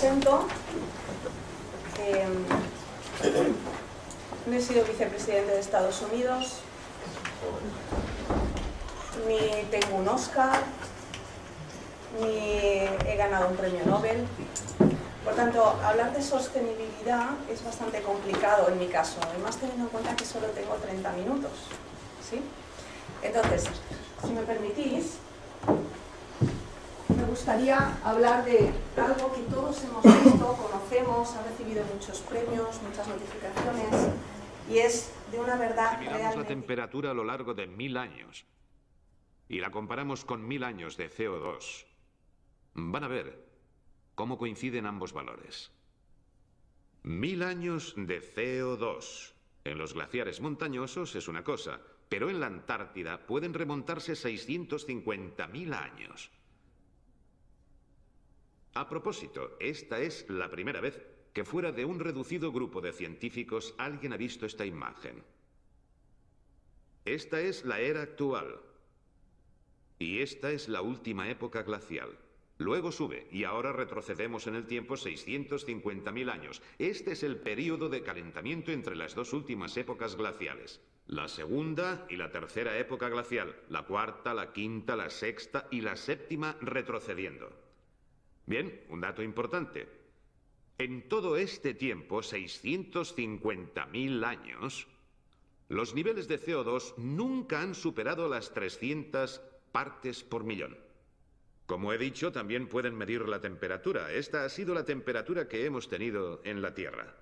presento. No he sido vicepresidente de Estados Unidos, ni tengo un Oscar, ni he ganado un premio Nobel. Por tanto, hablar de sostenibilidad es bastante complicado en mi caso, además teniendo en cuenta que solo tengo 30 minutos. ¿Sí? Entonces, si me permitís, me gustaría hablar de algo que todos hemos visto, conocemos, ha recibido muchos premios, muchas notificaciones, y es de una verdad Si miramos realmente... la temperatura a lo largo de 1000 años y la comparamos con 1000 años de CO2, van a ver cómo coinciden ambos valores. 1000 años de CO2 en los glaciares montañosos es una cosa, pero en la Antártida pueden remontarse 650.000 años. A propósito, esta es la primera vez que fuera de un reducido grupo de científicos alguien ha visto esta imagen. Esta es la era actual. Y esta es la última época glacial. Luego sube y ahora retrocedemos en el tiempo 650.000 años. Este es el período de calentamiento entre las dos últimas épocas glaciales. La segunda y la tercera época glacial. La cuarta, la quinta, la sexta y la séptima retrocediendo. Bien, un dato importante. En todo este tiempo, 650.000 años, los niveles de CO2 nunca han superado las 300 partes por millón. Como he dicho, también pueden medir la temperatura. Esta ha sido la temperatura que hemos tenido en la Tierra.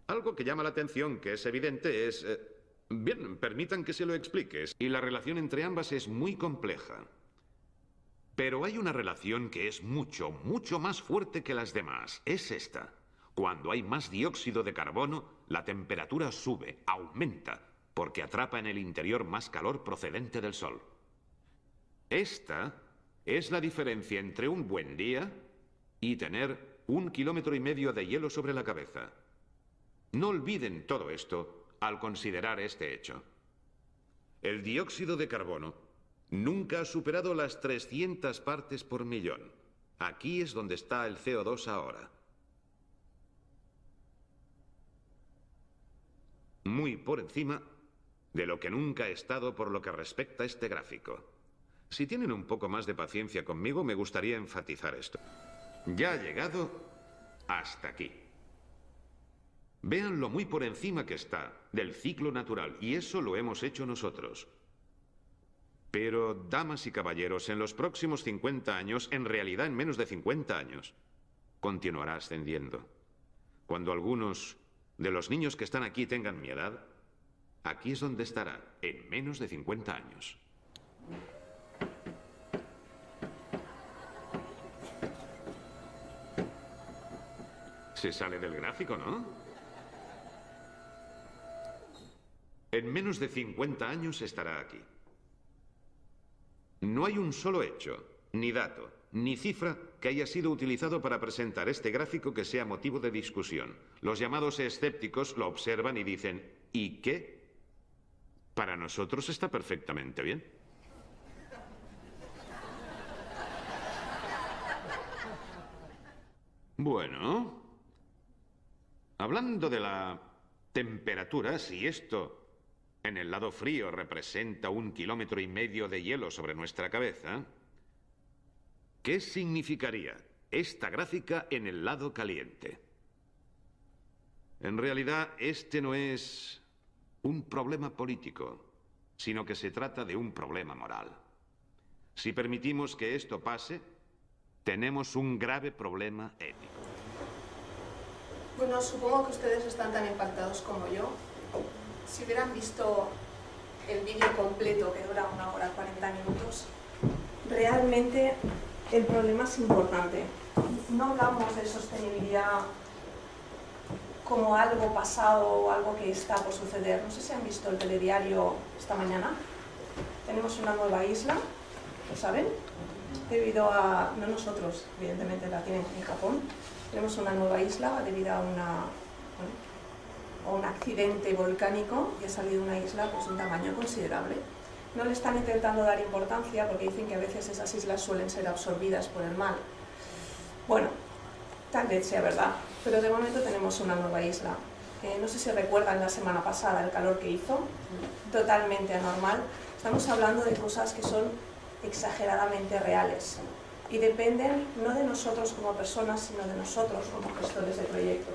Algo que llama la atención, que es evidente, es... bien, permitan que se lo explique. Y la relación entre ambas es muy compleja. Pero hay una relación que es mucho, mucho más fuerte que las demás. Es esta. Cuando hay más dióxido de carbono, la temperatura sube, aumenta, porque atrapa en el interior más calor procedente del Sol. Esta es la diferencia entre un buen día y tener 1,5 kilómetros de hielo sobre la cabeza. No olviden todo esto al considerar este hecho. El dióxido de carbono nunca ha superado las 300 partes por millón. Aquí es donde está el CO2 ahora. Muy por encima de lo que nunca ha estado por lo que respecta a este gráfico. Si tienen un poco más de paciencia conmigo, me gustaría enfatizar esto. Ya ha llegado hasta aquí. Vean lo muy por encima que está del ciclo natural, y eso lo hemos hecho nosotros. Pero, damas y caballeros, en los próximos 50 años, en realidad en menos de 50 años, continuará ascendiendo. Cuando algunos de los niños que están aquí tengan mi edad, aquí es donde estará, en menos de 50 años. Se sale del gráfico, ¿no? En menos de 50 años estará aquí. No hay un solo hecho, ni dato, ni cifra que haya sido utilizado para presentar este gráfico que sea motivo de discusión. Los llamados escépticos lo observan y dicen, ¿y qué? Para nosotros está perfectamente bien. Bueno, hablando de la temperatura, si esto en el lado frío representa 1,5 kilómetros de hielo sobre nuestra cabeza, ¿qué significaría esta gráfica en el lado caliente? En realidad, este no es un problema político, sino que se trata de un problema moral. Si permitimos que esto pase, tenemos un grave problema ético. Bueno, supongo que ustedes están tan impactados como yo. Si hubieran visto el vídeo completo, que dura 1 hora 40 minutos, realmente el problema es importante. No hablamos de sostenibilidad como algo pasado o algo que está por suceder. No sé si han visto el telediario esta mañana. Tenemos una nueva isla, ¿lo saben? Debido a... no nosotros, evidentemente la tienen en Japón. Tenemos una nueva isla debido a un accidente volcánico y ha salido una isla pues, de un tamaño considerable. No le están intentando dar importancia porque dicen que a veces esas islas suelen ser absorbidas por el mar. Bueno, tal vez sea verdad, pero de momento tenemos una nueva isla. No sé si recuerdan la semana pasada el calor que hizo, totalmente anormal. Estamos hablando de cosas que son exageradamente reales y dependen no de nosotros como personas, sino de nosotros como gestores de proyectos.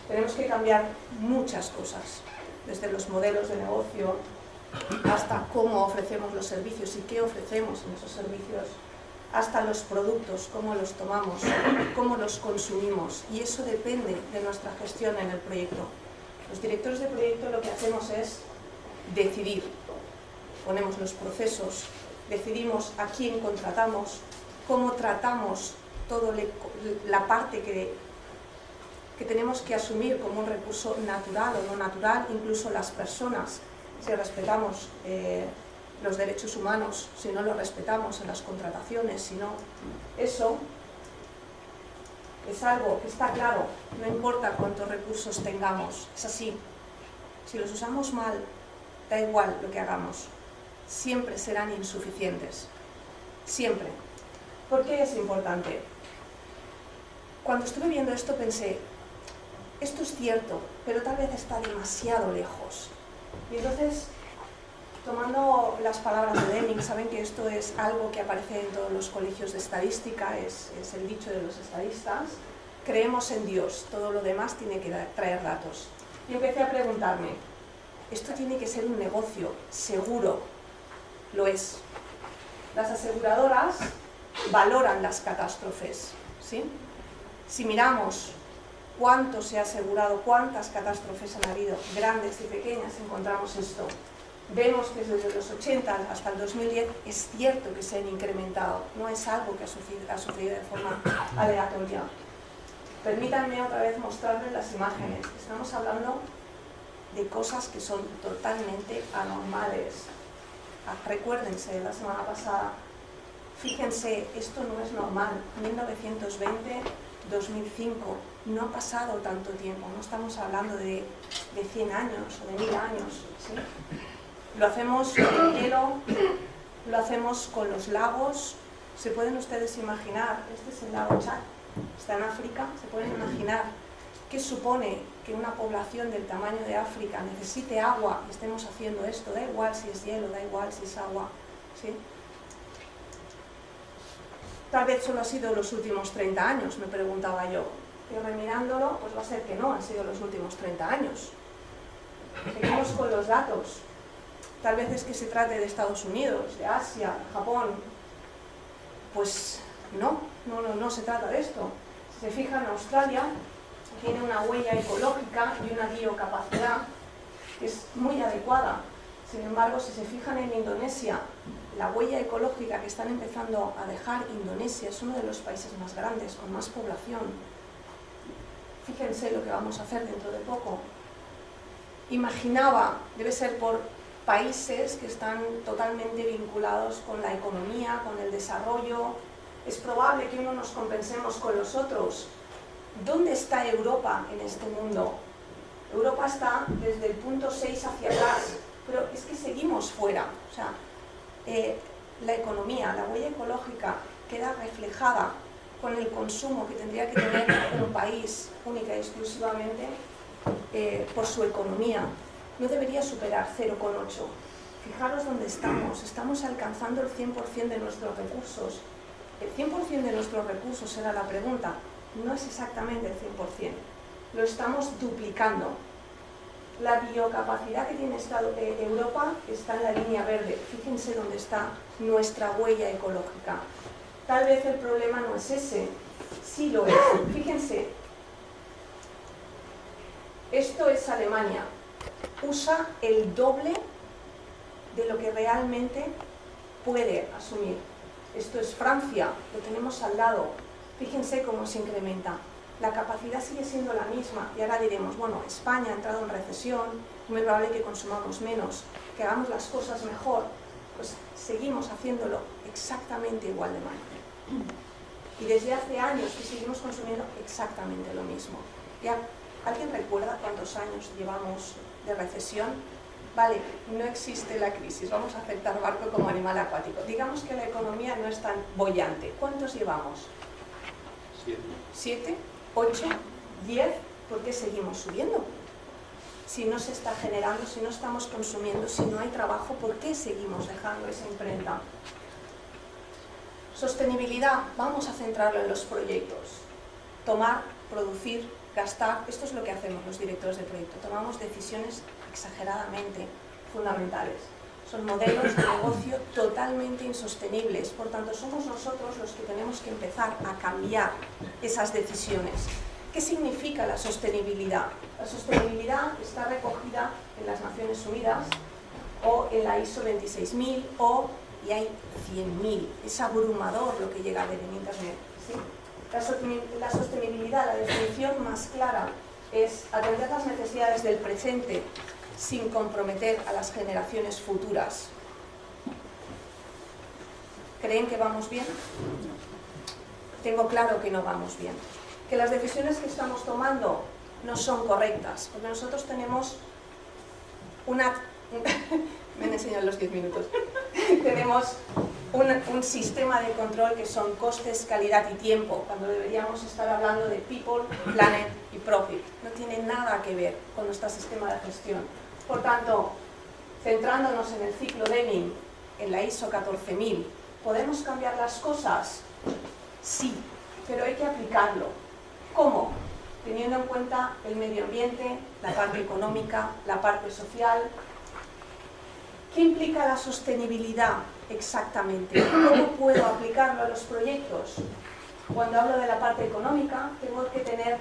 Tenemos que cambiar muchas cosas, desde los modelos de negocio hasta cómo ofrecemos los servicios y qué ofrecemos en esos servicios, hasta los productos, cómo los tomamos, cómo los consumimos, y eso depende de nuestra gestión en el proyecto. Los directores de proyecto lo que hacemos es decidir, ponemos los procesos, decidimos a quién contratamos, cómo tratamos toda la parte que tenemos que asumir como un recurso natural o no natural, incluso las personas, si respetamos los derechos humanos, si no los respetamos en las contrataciones, si no, eso es algo que está claro, no importa cuántos recursos tengamos, es así. Si los usamos mal, da igual lo que hagamos, siempre serán insuficientes, siempre. ¿Por qué es importante? Cuando estuve viendo esto pensé, esto es cierto, pero tal vez está demasiado lejos. Y entonces, tomando las palabras de Deming, saben que esto es algo que aparece en todos los colegios de estadística, es el dicho de los estadistas, creemos en Dios, todo lo demás tiene que traer datos. Y empecé a preguntarme, esto tiene que ser un negocio seguro, lo es. Las aseguradoras valoran las catástrofes, ¿sí? Si miramos cuánto se ha asegurado, cuántas catástrofes han habido, grandes y pequeñas, encontramos esto. Vemos que desde los 80 hasta el 2010 es cierto que se han incrementado, no es algo que ha sucedido de forma aleatoria. Permítanme otra vez mostrarles las imágenes. Estamos hablando de cosas que son totalmente anormales. Recuérdense de la semana pasada, fíjense, esto no es normal. 1920, 2005, no ha pasado tanto tiempo, no estamos hablando de 100 años o de 1000 años, ¿sí? Lo hacemos con el hielo, lo hacemos con los lagos. ¿Se pueden ustedes imaginar? Este es el lago Chad, está en África. ¿Se pueden imaginar qué supone que una población del tamaño de África necesite agua y estemos haciendo esto? Da igual si es hielo, da igual si es agua, ¿sí? Tal vez solo ha sido los últimos 30 años, me preguntaba yo. Y remirándolo, pues va a ser que no han sido los últimos 30 años. Seguimos con los datos. Tal vez es que se trate de Estados Unidos, de Asia, Japón. Pues no se trata de esto. Si se fijan, Australia tiene una huella ecológica y una biocapacidad que es muy adecuada. Sin embargo, si se fijan en Indonesia, la huella ecológica que están empezando a dejar Indonesia es uno de los países más grandes, con más población. Fíjense lo que vamos a hacer dentro de poco. Imaginaba, debe ser por países que están totalmente vinculados con la economía, con el desarrollo. Es probable que uno nos compensemos con los otros. ¿Dónde está Europa en este mundo? Europa está desde el punto 6 hacia atrás, pero es que seguimos fuera. O sea, la economía, la huella ecológica queda reflejada con el consumo que tendría que tener un país única y exclusivamente por su economía. No debería superar 0,8. Fijaros dónde estamos. Estamos alcanzando el 100% de nuestros recursos. El 100% de nuestros recursos era la pregunta. No es exactamente el 100%. Lo estamos duplicando. La biocapacidad que tiene Europa está en la línea verde. Fíjense dónde está nuestra huella ecológica. Tal vez el problema no es ese. Sí lo es. Fíjense. Esto es Alemania. Usa el doble de lo que realmente puede asumir. Esto es Francia, lo tenemos al lado. Fíjense cómo se incrementa. La capacidad sigue siendo la misma y ahora diremos, bueno, España ha entrado en recesión, es muy probable que consumamos menos, que hagamos las cosas mejor. Pues seguimos haciéndolo exactamente igual de mal. Y desde hace años que seguimos consumiendo exactamente lo mismo. ¿Ya alguien recuerda cuántos años llevamos de recesión? Vale, no existe la crisis, vamos a aceptar barco como animal acuático. Digamos que la economía no es tan boyante. ¿Cuántos llevamos? 7, 8, 10, ¿por qué seguimos subiendo? Si no se está generando, si no estamos consumiendo, si no hay trabajo, ¿por qué seguimos dejando esa imprenta? Sostenibilidad, vamos a centrarlo en los proyectos. Tomar, producir, gastar, esto es lo que hacemos los directores de proyecto. Tomamos decisiones exageradamente fundamentales. Son modelos de negocio totalmente insostenibles. Por tanto, somos nosotros los que tenemos que empezar a cambiar esas decisiones. ¿Qué significa la sostenibilidad? La sostenibilidad está recogida en las Naciones Unidas o en la ISO 26000 y hay 100.000. Es abrumador lo que llega a ver en Internet, ¿sí? La sostenibilidad, la definición más clara es atender las necesidades del presente sin comprometer a las generaciones futuras. ¿Creen que vamos bien? Tengo claro que no vamos bien. Que las decisiones que estamos tomando no son correctas, porque nosotros tenemos una... Me han enseñado los 10 minutos. Tenemos un sistema de control que son costes, calidad y tiempo, cuando deberíamos estar hablando de people, planet y profit. No tiene nada que ver con nuestro sistema de gestión. Por tanto, centrándonos en el ciclo Deming, en la ISO 14000, ¿podemos cambiar las cosas? Sí, pero hay que aplicarlo. ¿Cómo? Teniendo en cuenta el medio ambiente, la parte económica, la parte social. ¿Qué implica la sostenibilidad exactamente? ¿Cómo puedo aplicarlo a los proyectos? Cuando hablo de la parte económica, tengo que tener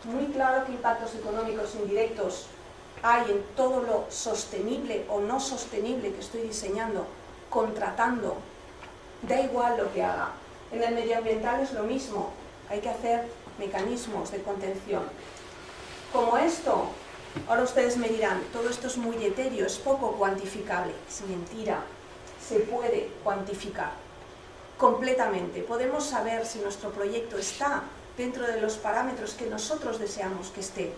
muy claro qué impactos económicos indirectos hay en todo lo sostenible o no sostenible que estoy diseñando, contratando. Da igual lo que haga. En el medioambiental es lo mismo. Hay que hacer mecanismos de contención. Como esto, ahora ustedes me dirán, todo esto es muy etéreo, es poco cuantificable. Es mentira. Se puede cuantificar completamente. Podemos saber si nuestro proyecto está dentro de los parámetros que nosotros deseamos que esté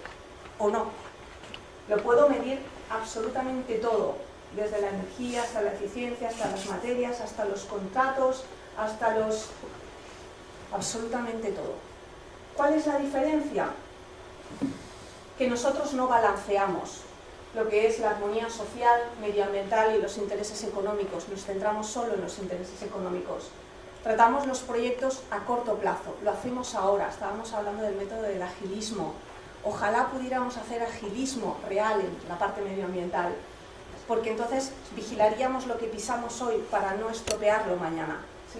o no. Lo puedo medir absolutamente todo, desde la energía hasta la eficiencia, hasta las materias, hasta los contratos, hasta los... absolutamente todo. ¿Cuál es la diferencia? Que nosotros no balanceamos lo que es la armonía social, medioambiental y los intereses económicos. Nos centramos solo en los intereses económicos. Tratamos los proyectos a corto plazo. Lo hacemos ahora. Estábamos hablando del método del agilismo. Ojalá pudiéramos hacer agilismo real en la parte medioambiental, porque entonces vigilaríamos lo que pisamos hoy para no estropearlo mañana, ¿sí?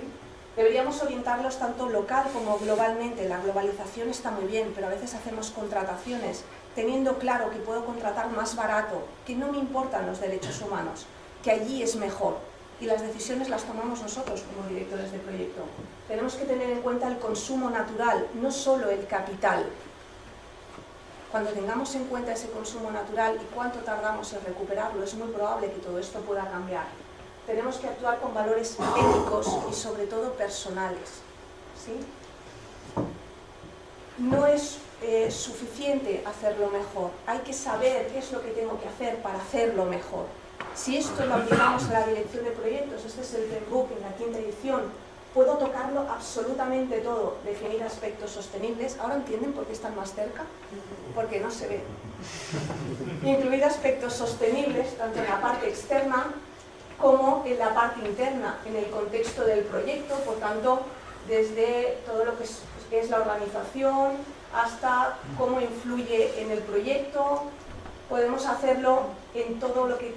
Deberíamos orientarlos tanto local como globalmente. La globalización está muy bien, pero a veces hacemos contrataciones teniendo claro que puedo contratar más barato, que no me importan los derechos humanos, que allí es mejor. Y las decisiones las tomamos nosotros como directores de proyecto. Tenemos que tener en cuenta el consumo natural, no solo el capital. Cuando tengamos en cuenta ese consumo natural y cuánto tardamos en recuperarlo, es muy probable que todo esto pueda cambiar. Tenemos que actuar con valores éticos y sobre todo personales, ¿sí? No es suficiente hacerlo mejor, hay que saber qué es lo que tengo que hacer para hacerlo mejor. Si esto lo aplicamos a la dirección de proyectos, este es el Handbook en la 5ª edición, puedo tocarlo absolutamente todo, definir aspectos sostenibles. ¿Ahora entienden por qué están más cerca? Porque no se ve. Incluir aspectos sostenibles, tanto en la parte externa como en la parte interna, en el contexto del proyecto, por tanto, desde todo lo que es la organización hasta cómo influye en el proyecto. Podemos hacerlo en todo lo que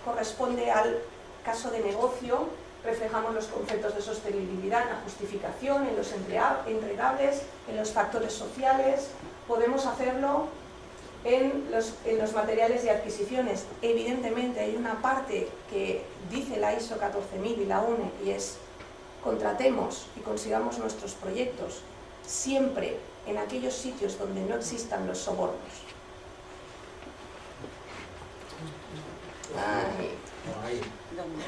corresponde al caso de negocio. Reflejamos los conceptos de sostenibilidad en la justificación, en los entregables, en los factores sociales. Podemos hacerlo en los materiales y adquisiciones. Evidentemente hay una parte que dice la ISO 14000 y la UNE, y es: contratemos y consigamos nuestros proyectos siempre en aquellos sitios donde no existan los sobornos.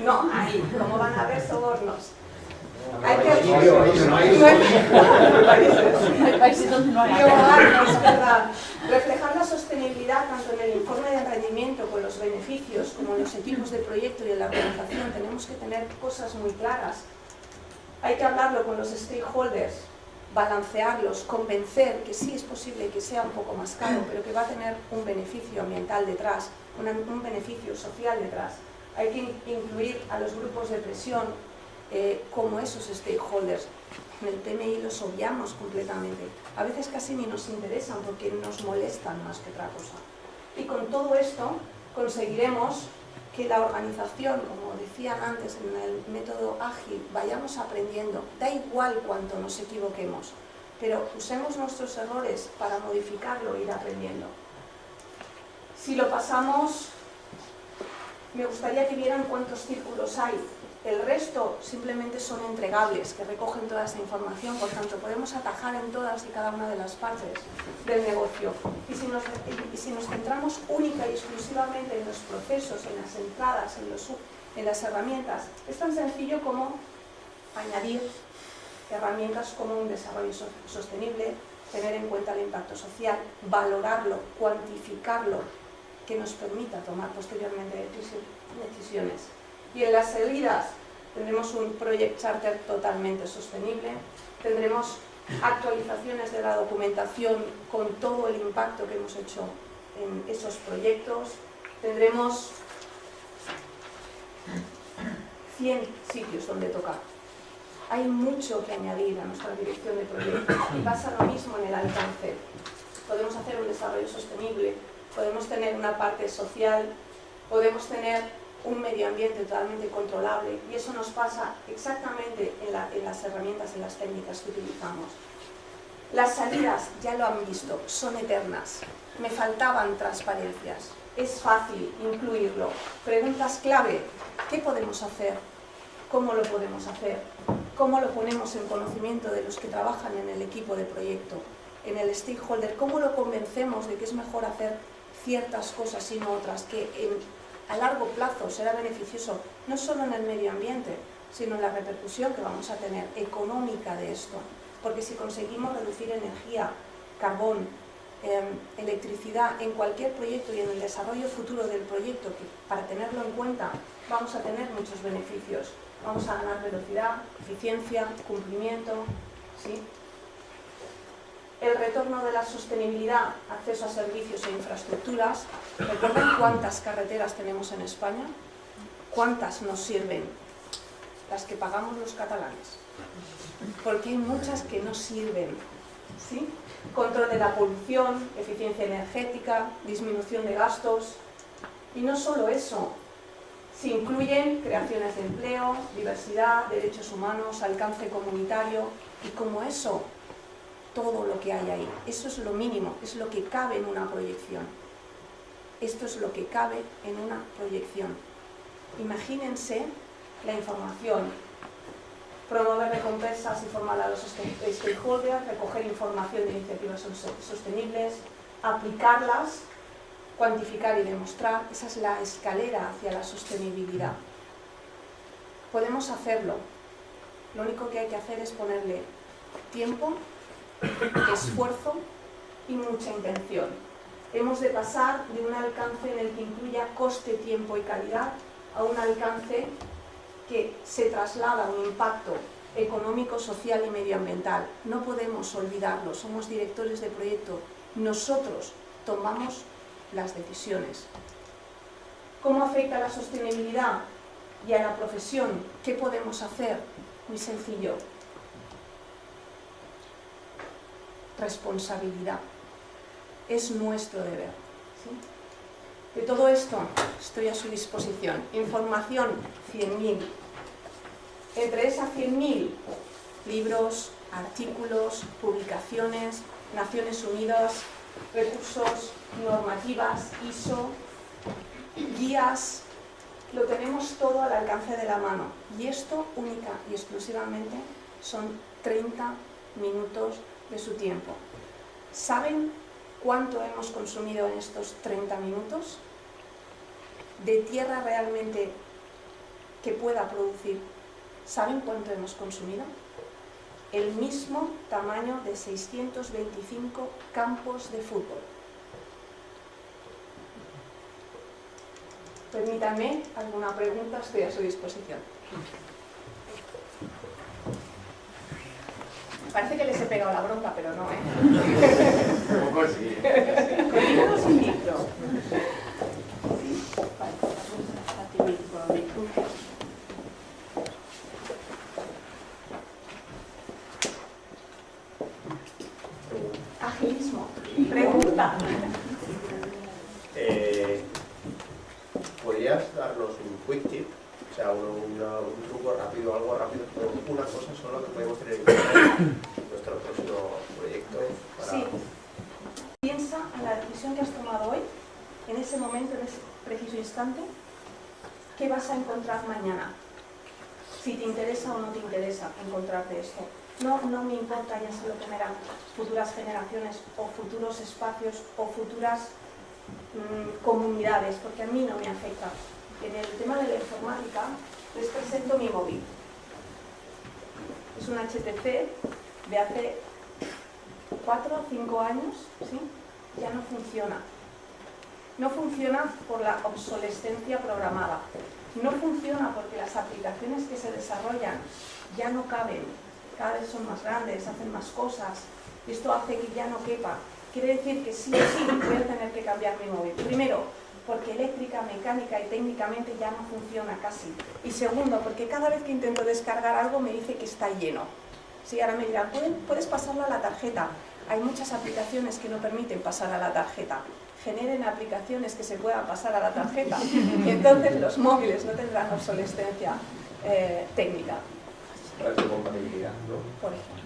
No, ahí, ¿cómo van a haber sobornos? Hay países donde no hay. Es verdad. Reflejar la sostenibilidad tanto en el informe de rendimiento con los beneficios como en los equipos de proyecto y en la organización. Tenemos que tener cosas muy claras. Hay que hablarlo con los stakeholders. balancearlos, convencer que sí es posible que sea un poco más caro, pero que va a tener un beneficio ambiental detrás, un beneficio social detrás. Hay que incluir a los grupos de presión como esos stakeholders. En el PMI los obviamos completamente. A veces casi ni nos interesan porque nos molestan más que otra cosa. Y con todo esto conseguiremos que la organización, como decían antes en el método ágil, vayamos aprendiendo. Da igual cuánto nos equivoquemos, pero usemos nuestros errores para modificarlo e ir aprendiendo. Si lo pasamos, me gustaría que vieran cuántos círculos hay. El resto simplemente son entregables, que recogen toda esa información, por tanto podemos atajar en todas y cada una de las partes del negocio. Y si nos centramos única y exclusivamente en los procesos, en las entradas, en las herramientas, es tan sencillo como añadir herramientas como un desarrollo sostenible, tener en cuenta el impacto social, valorarlo, cuantificarlo, que nos permita tomar posteriormente decisiones. Y en las salidas tendremos un Project Charter totalmente sostenible, tendremos actualizaciones de la documentación con todo el impacto que hemos hecho en esos proyectos, tendremos 100 sitios donde tocar. Hay mucho que añadir a nuestra dirección de proyectos y pasa lo mismo en el alcance. Podemos hacer un desarrollo sostenible, podemos tener una parte social, podemos tener un medio ambiente totalmente controlable y eso nos pasa exactamente en las herramientas, en las técnicas que utilizamos. Las salidas, ya lo han visto, son eternas. Me faltaban transparencias. Es fácil incluirlo. Preguntas clave. ¿Qué podemos hacer? ¿Cómo lo podemos hacer? ¿Cómo lo ponemos en conocimiento de los que trabajan en el equipo de proyecto? En el stakeholder, ¿cómo lo convencemos de que es mejor hacer ciertas cosas y no otras? Que a largo plazo será beneficioso, no solo en el medio ambiente, sino en la repercusión que vamos a tener económica de esto. Porque si conseguimos reducir energía, carbón, electricidad en cualquier proyecto y en el desarrollo futuro del proyecto, que para tenerlo en cuenta vamos a tener muchos beneficios. Vamos a ganar velocidad, eficiencia, cumplimiento, ¿sí? El retorno de la sostenibilidad, acceso a servicios e infraestructuras. ¿Recuerdan cuántas carreteras tenemos en España? ¿Cuántas nos sirven? Las que pagamos los catalanes. Porque hay muchas que no sirven, ¿sí? Control de la polución, eficiencia energética, disminución de gastos. Y no solo eso, se incluyen creaciones de empleo, diversidad, derechos humanos, alcance comunitario y como eso, todo lo que hay ahí. Eso es lo mínimo, es lo que cabe en una proyección. Esto es lo que cabe en una proyección. Imagínense la información, promover recompensas y formar a los stakeholders, recoger información de iniciativas sostenibles, aplicarlas, cuantificar y demostrar. Esa es la escalera hacia la sostenibilidad. Podemos hacerlo. Lo único que hay que hacer es ponerle tiempo, esfuerzo y mucha intención. Hemos de pasar de un alcance en el que incluya coste, tiempo y calidad a un alcance que se traslada a un impacto económico, social y medioambiental. No podemos olvidarlo, somos directores de proyecto. Nosotros tomamos las decisiones. ¿Cómo afecta la sostenibilidad y a la profesión? ¿Qué podemos hacer? Muy sencillo. Responsabilidad. Es nuestro deber. ¿Sí? De todo esto estoy a su disposición. Información, 100.000. Entre esas 100.000, libros, artículos, publicaciones, Naciones Unidas, recursos, normativas, ISO, guías, lo tenemos todo al alcance de la mano. Y esto única y exclusivamente son 30 minutos de su tiempo. ¿Saben cuánto hemos consumido en estos 30 minutos? De tierra realmente que pueda producir. ¿Saben cuánto hemos consumido? El mismo tamaño de 625 campos de fútbol. Permítanme alguna pregunta, estoy a su disposición. Parece que les he pegado la bronca, pero no, ¿eh? Un poco sí. ¿Con sin micro? Vale, Agilismo. Pregunta. ¿Podrías darnos un quick tip? O sea, un truco rápido, algo rápido, pero una cosa solo que podemos tener en cuenta en nuestro próximo proyecto. Para... Sí. Piensa en la decisión que has tomado hoy, en ese momento, en ese preciso instante, ¿qué vas a encontrar mañana? Si te interesa o no te interesa encontrarte esto. No me importa, ya se lo tenerán futuras generaciones o futuros espacios o futuras comunidades, porque a mí no me afecta. En el tema de la informática les presento mi móvil. Es un HTC de hace 4 o 5 años, ¿sí? Ya no funciona. No funciona por la obsolescencia programada. No funciona porque las aplicaciones que se desarrollan ya no caben. Cada vez son más grandes, hacen más cosas. Y esto hace que ya no quepa. Quiere decir que sí o sí voy a tener que cambiar mi móvil. Primero, porque eléctrica, mecánica y técnicamente ya no funciona casi. Y segundo, porque cada vez que intento descargar algo me dice que está lleno. Sí, ahora me dirán, ¿puedes pasarlo a la tarjeta? Hay muchas aplicaciones que no permiten pasar a la tarjeta. Generen aplicaciones que se puedan pasar a la tarjeta. Y entonces los móviles no tendrán obsolescencia técnica. Retrocompatibilidad, ¿no? Por ejemplo.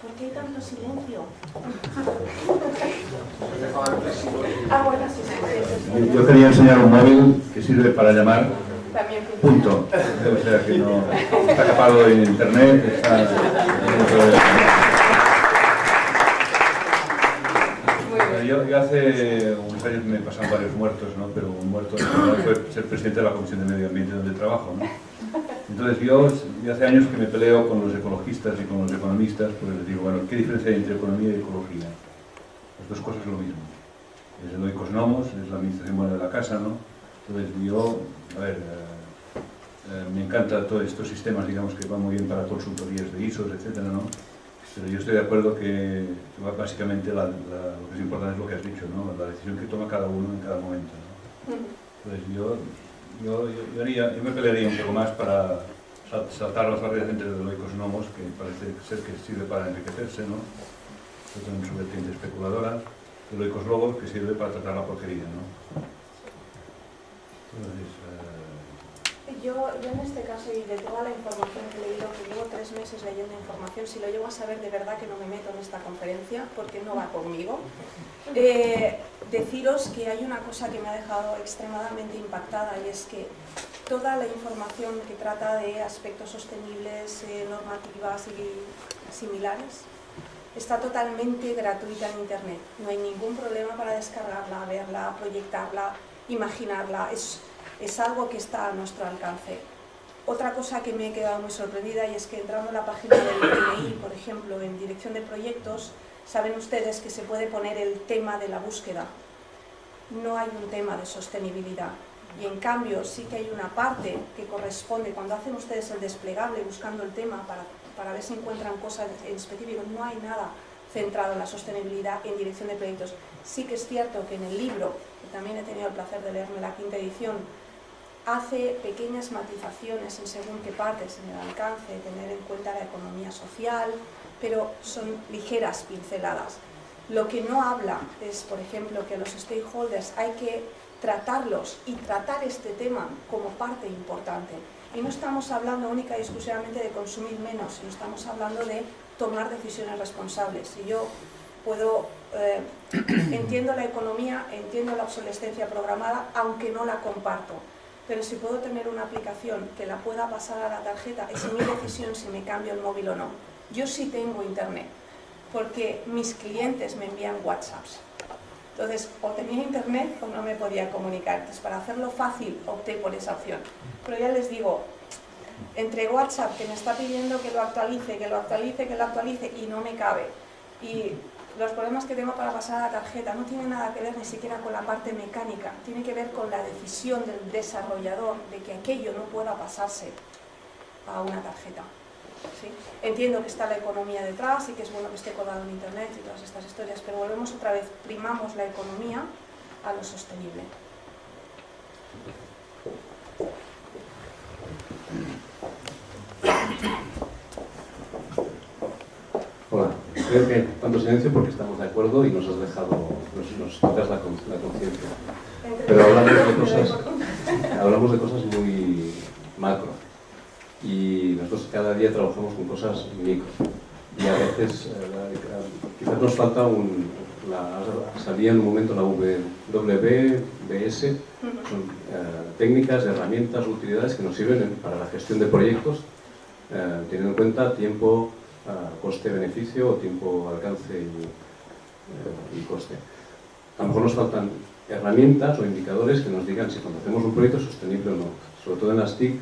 ¿Por qué hay tanto silencio? Bueno, sí. Yo quería enseñar un móvil que sirve para llamar, También punto. O sea que no está capado en internet, está dentro de... Yo hace unos años me pasaron varios muertos, ¿no? Pero un muerto fue ser presidente de la Comisión de Medio Ambiente donde trabajo, ¿no? Entonces yo hace años que me peleo con los ecologistas y con los economistas, pues les digo, bueno, ¿qué diferencia hay entre economía y ecología? Las dos cosas es lo mismo. Es el oikos nomos, es la administración buena de la casa, ¿no? Entonces yo, a ver, me encantan todos estos sistemas, digamos, que van muy bien para consultorías de ISOs, etcétera, ¿no? Pero yo estoy de acuerdo que básicamente lo que es importante es lo que has dicho, ¿no? La decisión que toma cada uno en cada momento, ¿no? Entonces yo me pelearía un poco más para saltar las barreras entre los oikos nomos, que parece ser que sirve para enriquecerse, ¿no? En su vertiente especuladora, y los oikos lobos, que sirve para tratar la porquería, ¿no? Entonces, yo en este caso, y de toda la información que he leído, que llevo 3 meses leyendo información, si lo llego a saber, de verdad que no me meto en esta conferencia, porque no va conmigo. Deciros que hay una cosa que me ha dejado extremadamente impactada, y es que toda la información que trata de aspectos sostenibles, normativas y similares, está totalmente gratuita en Internet. No hay ningún problema para descargarla, verla, proyectarla, imaginarla. Es algo que está a nuestro alcance. Otra cosa que me he quedado muy sorprendida, y es que entrando en la página del DNI, por ejemplo, en dirección de proyectos, saben ustedes que se puede poner el tema de la búsqueda. No hay un tema de sostenibilidad. Y en cambio sí que hay una parte que corresponde, cuando hacen ustedes el desplegable buscando el tema para ver si encuentran cosas en específico, no hay nada centrado en la sostenibilidad en dirección de proyectos. Sí que es cierto que en el libro, que también he tenido el placer de leerme la 5ª edición, hace pequeñas matizaciones en según qué partes, en el alcance, tener en cuenta la economía social, pero son ligeras pinceladas. Lo que no habla es, por ejemplo, que los stakeholders hay que tratarlos y tratar este tema como parte importante. Y no estamos hablando única y exclusivamente de consumir menos, sino estamos hablando de tomar decisiones responsables. Si yo entiendo la economía, entiendo la obsolescencia programada, aunque no la comparto. Pero si puedo tener una aplicación que la pueda pasar a la tarjeta, es mi decisión si me cambio el móvil o no. Yo sí tengo internet, porque mis clientes me envían WhatsApps. Entonces, o tenía internet o no me podía comunicar. Entonces, para hacerlo fácil, opté por esa opción. Pero ya les digo, entre WhatsApp, que me está pidiendo que lo actualice, y no me cabe, y los problemas que tengo para pasar a la tarjeta no tienen nada que ver ni siquiera con la parte mecánica, tiene que ver con la decisión del desarrollador de que aquello no pueda pasarse a una tarjeta. ¿Sí? Entiendo que está la economía detrás y que es bueno que esté colgado en internet y todas estas historias, pero volvemos otra vez, primamos la economía a lo sostenible. Hola, creo que tanto silencio porque estamos de acuerdo y nos has dejado, nos tocas la conciencia. Pero hablamos de cosas muy macro y nosotros cada día trabajamos con cosas micro y a veces quizás nos falta salía en un momento la WBS, son técnicas, herramientas, utilidades que nos sirven para la gestión de proyectos teniendo en cuenta tiempo, coste-beneficio o tiempo, alcance y coste. A lo mejor nos faltan herramientas o indicadores que nos digan si cuando hacemos un proyecto es sostenible o no. Sobre todo en las TIC,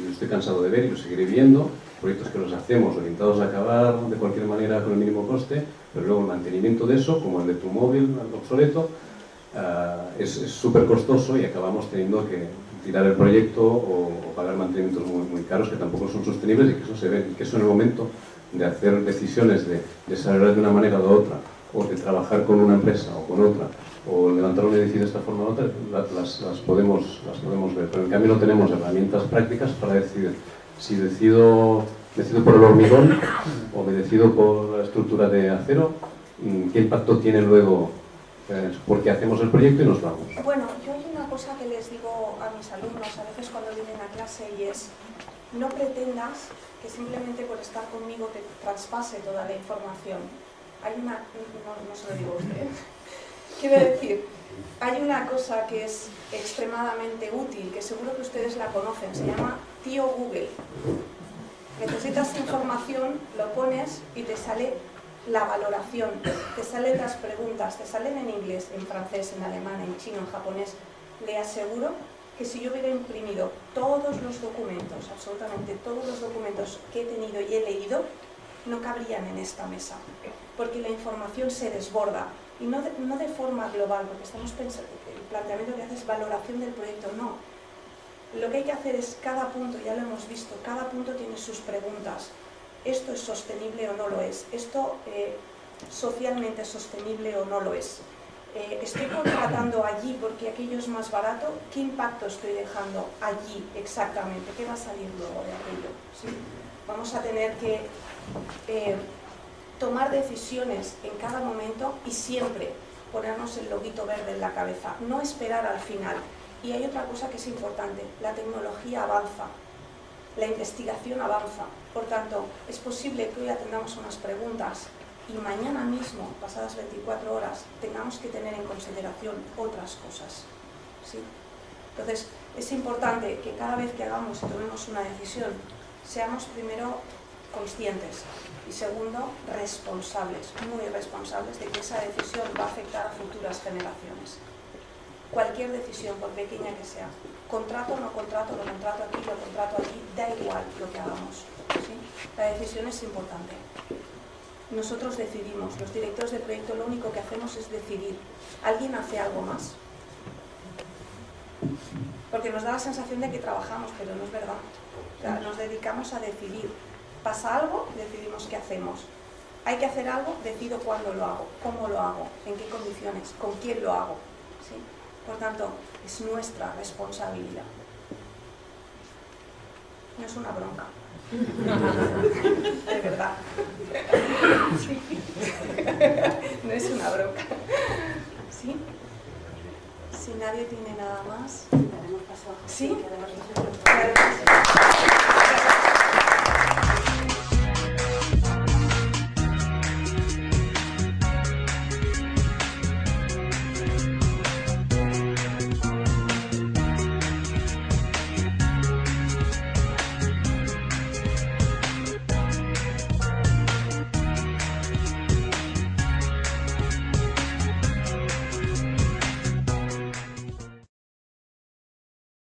yo estoy cansado de ver y lo seguiré viendo, proyectos que los hacemos orientados a acabar de cualquier manera con el mínimo coste, pero luego el mantenimiento de eso, como el de tu móvil obsoleto, es súper costoso y acabamos teniendo que tirar el proyecto o pagar mantenimientos muy caros que tampoco son sostenibles y que eso se ve, y que eso en el momento de hacer decisiones de desarrollar de una manera o de otra, o de trabajar con una empresa o con otra, o levantar un edificio de esta forma u otra, las podemos ver. Pero en cambio no tenemos herramientas prácticas para decidir si decido por el hormigón o me decido por la estructura de acero, qué impacto tiene luego, porque hacemos el proyecto y nos vamos. Bueno, yo hay una cosa que les digo a mis alumnos a veces cuando vienen a clase y es: no pretendas que simplemente por estar conmigo te traspase toda la información. Hay una... no se lo digo a usted. Quiero decir, hay una cosa que es extremadamente útil, que seguro que ustedes la conocen, se llama Tío Google. Necesitas información, lo pones y te sale la valoración, te salen las preguntas, te salen en inglés, en francés, en alemán, en chino, en japonés. Le aseguro que si yo hubiera imprimido todos los documentos, absolutamente todos los documentos que he tenido y he leído, no cabrían en esta mesa, porque la información se desborda, y no de forma global, porque estamos pensando, el planteamiento que hace es valoración del proyecto, no. Lo que hay que hacer es cada punto, ya lo hemos visto, cada punto tiene sus preguntas. ¿Esto es sostenible o no lo es? ¿Esto socialmente es sostenible o no lo es? ¿Estoy contratando allí porque aquello es más barato? ¿Qué impacto estoy dejando allí exactamente? ¿Qué va a salir luego de aquello? ¿Sí? Vamos a tener que tomar decisiones en cada momento y siempre ponernos el loguito verde en la cabeza, no esperar al final. Y hay otra cosa que es importante: la tecnología avanza, la investigación avanza, por tanto, es posible que hoy atendamos unas preguntas y mañana mismo, pasadas 24 horas, tengamos que tener en consideración otras cosas, ¿sí? Entonces, es importante que cada vez que hagamos y tomemos una decisión, seamos primero conscientes y segundo, responsables, muy responsables de que esa decisión va a afectar a futuras generaciones. Cualquier decisión, por pequeña que sea, contrato o no contrato, lo contrato aquí, lo contrato allí, da igual lo que hagamos, ¿sí? La decisión es importante. Nosotros decidimos, los directores de proyecto lo único que hacemos es decidir. ¿Alguien hace algo más? Porque nos da la sensación de que trabajamos, pero no es verdad. O sea, nos dedicamos a decidir. Pasa algo, decidimos qué hacemos. Hay que hacer algo, decido cuándo lo hago, cómo lo hago, en qué condiciones, con quién lo hago, ¿sí? Por tanto, es nuestra responsabilidad. No es una bronca. De verdad. Sí. No es una bronca. ¿Sí? Si nadie tiene nada más. ¿Sí?